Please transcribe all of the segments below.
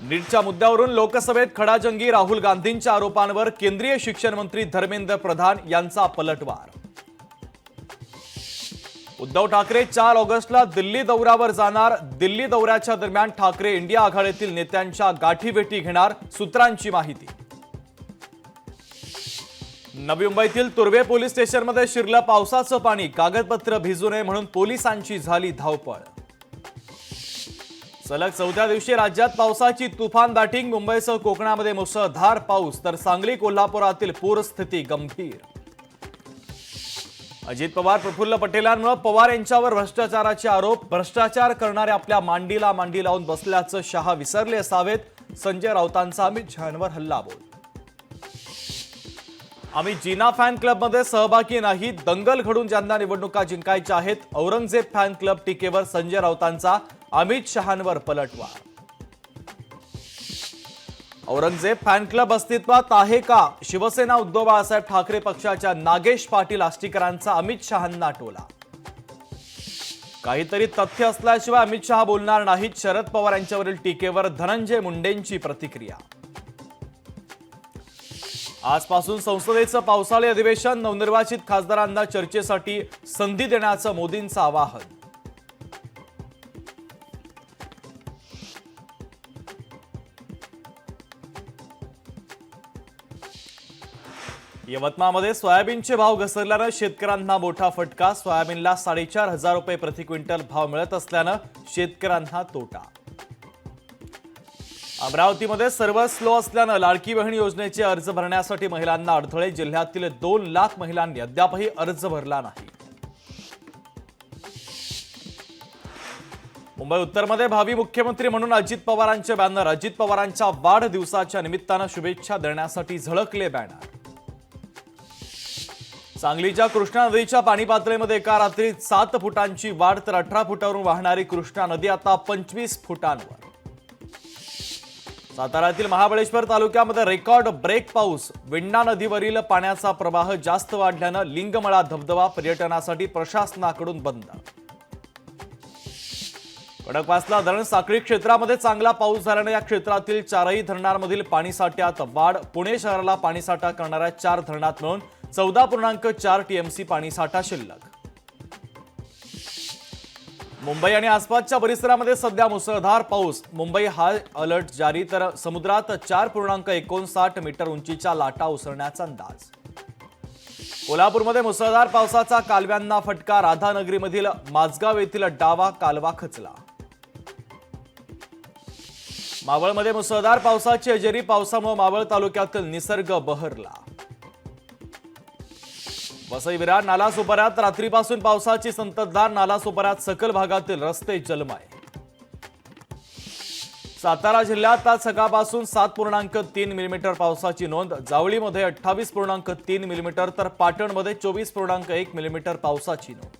नीटच्या मुद्द्यावरून लोकसभेत खडाजंगी राहुल गांधींच्या आरोपांवर केंद्रीय शिक्षण मंत्री धर्मेंद्र प्रधान यांचा पलटवार। उद्धव ठाकरे 4 ऑगस्टला दिल्ली दौऱ्यावर जाणार। दिल्ली दौऱ्याच्या दरम्यान ठाकरे इंडिया आघाडीतील नेत्यांच्या गाठीभेटी घेणार, सूत्रांची माहिती। नवी मुंबईतील तुर्भे पोलीस स्टेशनमध्ये शिरलं पावसाचं पाणी, कागदपत्र भिजू नये म्हणून पोलिसांची झाली धावपळ। सलग 4थ्या दिवशी राज्यात पावसाची तुफान बॅटिंग, मुंबईसह कोकणामध्ये मुसळधार पाऊस, तर सांगली कोल्हापुरातील पूरस्थिती गंभीर। अजित पवार प्रफुल्ल पटेलांमुळे पवार यांच्यावर भ्रष्टाचाराचे आरोप, भ्रष्टाचार करणारे आपल्या मांडीला मांडी लावून बसल्याचं शहा विसरले असावेत। संजय राऊतांचा अमित शहांवर हल्लाबोल। आम्ही जीना फॅन क्लबमध्ये सहभागी नाही, दंगल घडून ज्यांना निवडणुका जिंकायच्या आहेत। औरंगजेब फॅन क्लब टीकेवर संजय राऊतांचा अमित शहांवर पलटवार। औरंगजेब फॅन क्लब अस्तित्वात आहे का? शिवसेना उद्धव बाळासाहेब ठाकरे पक्षाच्या नागेश पाटील आष्टीकरांचा अमित शहांना टोला। काहीतरी तथ्य असल्याशिवाय अमित शहा बोलणार नाहीत, शरद पवार यांच्यावरील टीकेवर धनंजय मुंडेंची प्रतिक्रिया। आजपासून संसदेचं पावसाळी अधिवेशन, नवनिर्वाचित खासदारांना चर्चेसाठी संधी देण्याचं मोदींचं आवाहन। यवतमाळमध्ये सोयाबीनचे भाव घसरल्यानं शेतकऱ्यांना मोठा फटका, सोयाबीनला 4,500 रुपये प्रति क्विंटल भाव मिळत असल्यानं शेतकऱ्यांना तोटा। अमरावतीमध्ये सर्व्हर स्लो असल्यानं लाडकी बहीण योजनेचे अर्ज भरण्यासाठी महिलांना अडथळे, जिल्ह्यातील 2 लाख महिलांनी अद्यापही अर्ज भरला नाही। मुंबई उत्तरमध्ये भावी मुख्यमंत्री म्हणून अजित पवारांचे बॅनर, अजित पवारांच्या वाढदिवसाच्या निमित्तानं शुभेच्छा देण्यासाठी झळकले बॅनर। सांगलीच्या कृष्णा नदीच्या पाणी पातळीमध्ये एका रात्रीत 7 फुटांची वाढ, तर 18 फुटावरून वाहणारी कृष्णा नदी आता 25 फुटांवर। साताऱ्यातील महाबळेश्वर तालुक्यामध्ये रेकॉर्ड ब्रेक पाऊस, वेण्णा नदीवरील पाण्याचा प्रवाह जास्त वाढल्यानं लिंगमळा धबधबा पर्यटनासाठी प्रशासनाकडून बंद। खडकवासला धरण साखळी क्षेत्रामध्ये चांगला पाऊस झाल्यानं या क्षेत्रातील 4ही धरणांमधील पाणीसाठ्यात वाढ, पुणे शहराला पाणीसाठा करणाऱ्या 4 धरणात मिळून 14.4 टीएमसी पाणीसाठा शिल्लक। मुंबई आणि आसपासच्या परिसरामध्ये सध्या मुसळधार पाऊस, मुंबई हाय अलर्ट जारी, तर समुद्रात 4.59 मीटर उंचीच्या लाटा उसळण्याचा अंदाज। कोल्हापूरमध्ये मुसळधार पावसाचा कालव्यांना फटका, राधानगरीमधील माझगाव येथील डावा कालवा खचला। मावळमध्ये मुसळधार पावसाची हजेरी, पावसामुळे मावळ तालुक्यातील निसर्ग बहरला। वसई विरार नालासोपाऱ्यात रात्रीपासून पावसाची संततधार, नालासोपाऱ्यात सखल भागातील रस्ते जलमय। सातारा जिल्ह्यात आज सकाळपासून 7.3 मिलीमीटर पावसाची नोंद, जावळीमध्ये 28.3 मिलीमीटर, तर पाटणमध्ये 24.1 मिलीमीटर पावसाची नोंद।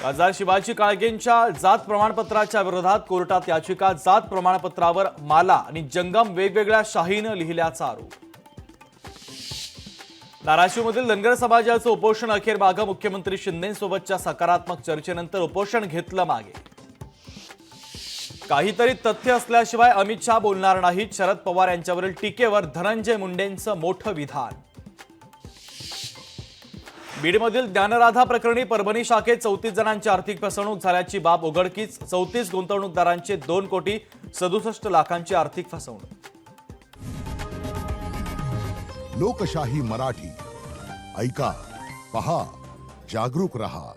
खासदार शिवाजी काळगेंच्या जात प्रमाणपत्राच्या विरोधात कोर्टात याचिका, जात प्रमाणपत्रावर माला आणि जंगम वेगवेगळ्या शाहीनं लिहिल्याचा आरोप। धाराशिवमधील धनगर समाजाचं उपोषण अखेर मागे, मुख्यमंत्री शिंदेंसोबतच्या सकारात्मक चर्चेनंतर उपोषण घेतलं मागे। काहीतरी तथ्य असल्याशिवाय अमित शहा बोलणार नाहीत, शरद पवार यांच्यावरील टीकेवर धनंजय मुंडेंचं मोठं विधान। बीडमधील ज्ञानराधा प्रकरणी परभणी शाखेत 34 जणांची आर्थिक फसवणूक झाल्याची बाब उघडकीस, 34 गुंतवणूकदारांचे 2,67,00,000 आर्थिक फसवणूक। लोकशाही मराठी ऐका, पहा, जागरूक रहा।